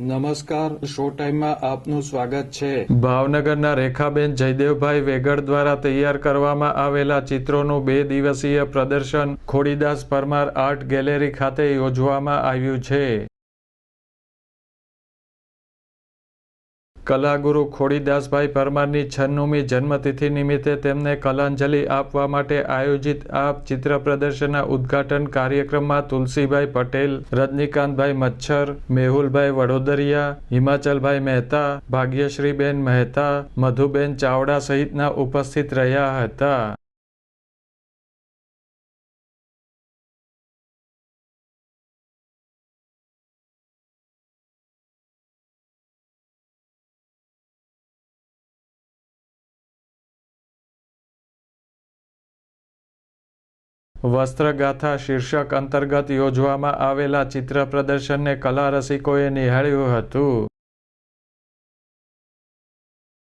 નમસ્કાર, શો ટાઈમમાં આપનું સ્વાગત છે। ભાવનગરના રેખાબેન જયદેવભાઈ વેગડ દ્વારા તૈયાર કરવામાં આવેલા ચિત્રોનું 2 દિવસીય પ્રદર્શન ખોડીદાસ પરમાર આર્ટ ગેલેરી ખાતે યોજવામાં આવ્યું છે। કલાગુરુ ખોડીદાસભાઈ પરમારની 96મી જન્મતિથિ નિમિત્તે તેમને કલાંજલિ આપવા માટે આયોજિત આ ચિત્ર પ્રદર્શનના ઉદ્ઘાટન કાર્યક્રમમાં તુલસીભાઈ પટેલ, રજનીકાંતભાઈ મચ્છર, મેહુલભાઈ વડોદરિયા, હિમાચલભાઈ મહેતા, ભાગ્યશ્રીબેન મહેતા, મધુબેન ચાવડા સહિતના ઉપસ્થિત રહ્યા હતા। વસ્ત્રગાથા શીર્ષક અંતર્ગત યોજવામાં આવેલા ચિત્ર પ્રદર્શનને કલા રસિકોએ નિહાળ્યું હતું।